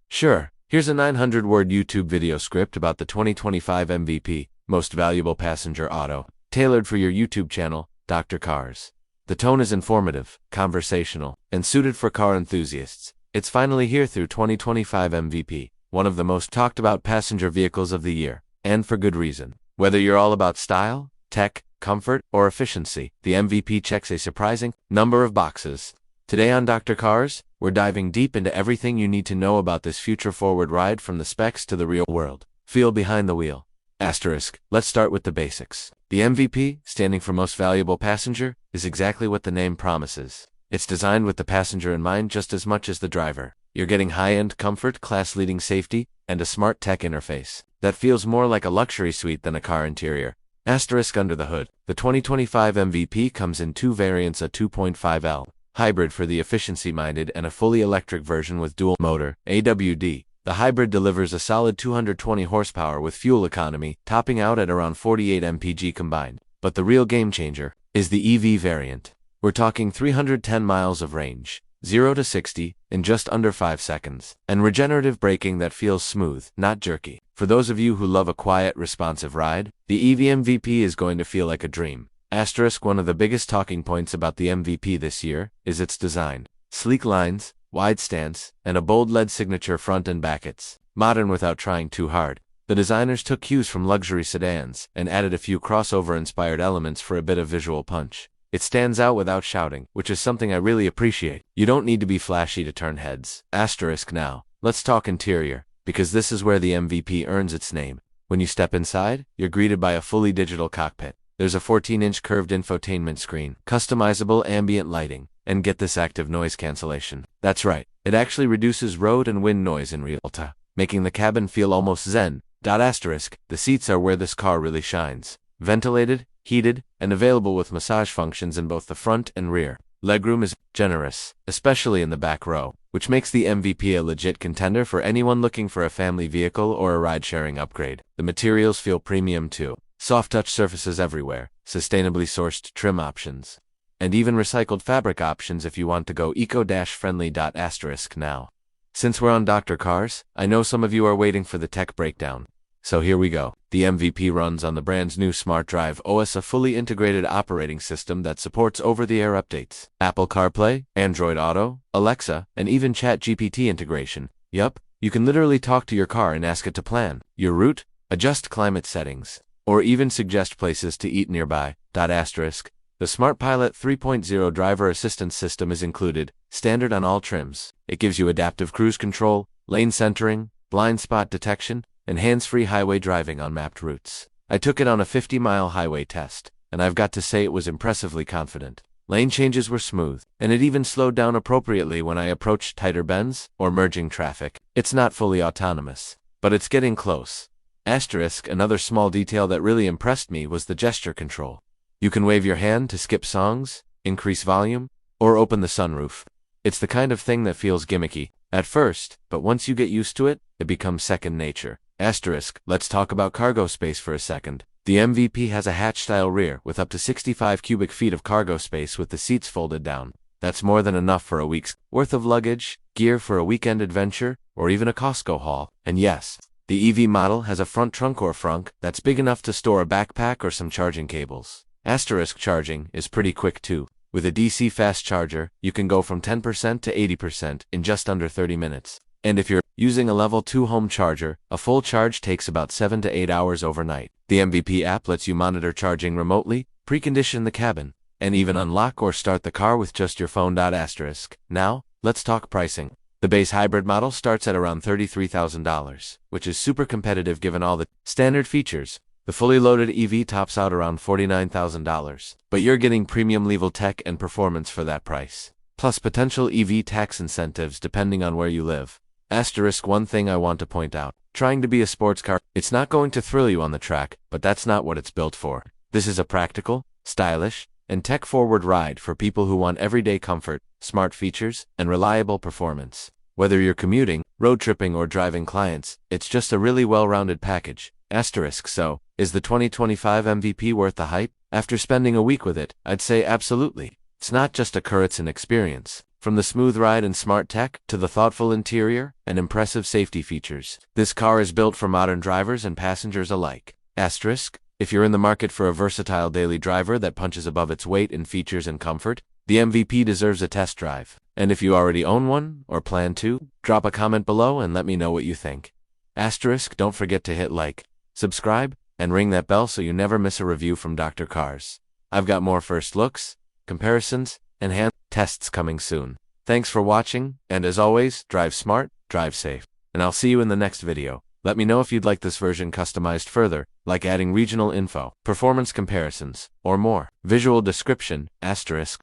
Sure, here's a 900-word YouTube video script about the 2025 MVP, Most Valuable Passenger Auto, tailored for your YouTube channel, Dr. Cars. The tone is informative, conversational, and suited for car enthusiasts. It's finally here through 2025 MVP, one of the most talked about passenger vehicles of the year, and for good reason. Whether you're all about style, tech, comfort, or efficiency, the MVP checks a surprising number of boxes. Today on Dr. Cars, we're diving deep into everything you need to know about this future-forward ride, from the specs to the real-world feel behind the wheel. Asterisk, let's start with the basics. The MVP, standing for Most Valuable Passenger, is exactly what the name promises. It's designed with the passenger in mind just as much as the driver. You're getting high-end comfort, class-leading safety, and a smart tech interface that feels more like a luxury suite than a car interior. Asterisk under the hood. The 2025 MVP comes in two variants: a 2.5L hybrid for the efficiency-minded and a fully electric version with dual-motor AWD. The hybrid delivers a solid 220 horsepower with fuel economy, topping out at around 48 mpg combined. But the real game-changer is the EV variant. We're talking 310 miles of range, 0 to 60, in just under 5 seconds, and regenerative braking that feels smooth, not jerky. For those of you who love a quiet, responsive ride, the EV MVP is going to feel like a dream. Asterisk, one of the biggest talking points about the MVP this year is its design. Sleek lines, wide stance, and a bold LED signature front and back. It's modern without trying too hard. The designers took cues from luxury sedans and added a few crossover-inspired elements for a bit of visual punch. It stands out without shouting, which is something I really appreciate. You don't need to be flashy to turn heads. Asterisk now, let's talk interior, because this is where the MVP earns its name. When you step inside, you're greeted by a fully digital cockpit. There's a 14-inch curved infotainment screen, customizable ambient lighting, and get this, active noise cancellation. That's right, it actually reduces road and wind noise in real time, making the cabin feel almost zen. Asterisk, the seats are where this car really shines. Ventilated, heated, and available with massage functions in both the front and rear. Legroom is generous, especially in the back row, which makes the MVP a legit contender for anyone looking for a family vehicle or a ride-sharing upgrade. The materials feel premium too. Soft-touch surfaces everywhere, sustainably sourced trim options, and even recycled fabric options if you want to go eco-friendly. Asterisk now. Since we're on Dr. Cars, I know some of you are waiting for the tech breakdown. So here we go. The MVP runs on the brand's new Smart Drive OS, a fully integrated operating system that supports over-the-air updates, Apple CarPlay, Android Auto, Alexa, and even ChatGPT integration. Yup, you can literally talk to your car and ask it to plan your route, adjust climate settings, or even suggest places to eat nearby. Asterisk, the Smart Pilot 3.0 driver assistance system is included, standard on all trims. It gives you adaptive cruise control, lane centering, blind spot detection, and hands-free highway driving on mapped routes. I took it on a 50-mile highway test, and I've got to say it was impressively confident. Lane changes were smooth, and it even slowed down appropriately when I approached tighter bends or merging traffic. It's not fully autonomous, but it's getting close. Asterisk, another small detail that really impressed me was the gesture control. You can wave your hand to skip songs, increase volume, or open the sunroof. It's the kind of thing that feels gimmicky at first, but once you get used to it, it becomes second nature. Asterisk, let's talk about cargo space for a second. The MVP has a hatch-style rear with up to 65 cubic feet of cargo space with the seats folded down. That's more than enough for a week's worth of luggage, gear for a weekend adventure, or even a Costco haul. And yes, the EV model has a front trunk or frunk that's big enough to store a backpack or some charging cables. Asterisk, charging is pretty quick too. With a DC fast charger, you can go from 10% to 80% in just under 30 minutes. And if you're using a level 2 home charger, a full charge takes about 7 to 8 hours overnight. The MVP app lets you monitor charging remotely, precondition the cabin, and even unlock or start the car with just your phone. Asterisk. Now, let's talk pricing. The base hybrid model starts at around $33,000, which is super competitive given all the standard features. The fully loaded EV tops out around $49,000, but you're getting premium level tech and performance for that price, plus potential EV tax incentives depending on where you live. Asterisk, one thing I want to point out, trying to be a sports car, it's not going to thrill you on the track, but that's not what it's built for. This is a practical, stylish, and tech-forward ride for people who want everyday comfort, smart features, and reliable performance. Whether you're commuting, road tripping, or driving clients, it's just a really well-rounded package. Asterisk. So, is the 2025 MVP worth the hype? After spending a week with it, I'd say absolutely. It's not just a Kuritzan experience. From the smooth ride and smart tech, to the thoughtful interior and impressive safety features, this car is built for modern drivers and passengers alike. Asterisk. If you're in the market for a versatile daily driver that punches above its weight in features and comfort, the MVP deserves a test drive. And if you already own one, or plan to, drop a comment below and let me know what you think. Asterisk. Don't forget to hit like, subscribe, and ring that bell so you never miss a review from Dr. Cars. I've got more first looks, comparisons, and hand tests coming soon. Thanks for watching, and as always, drive smart, drive safe. And I'll see you in the next video. Let me know if you'd like this version customized further, like adding regional info, performance comparisons, or more. Visual description, asterisk.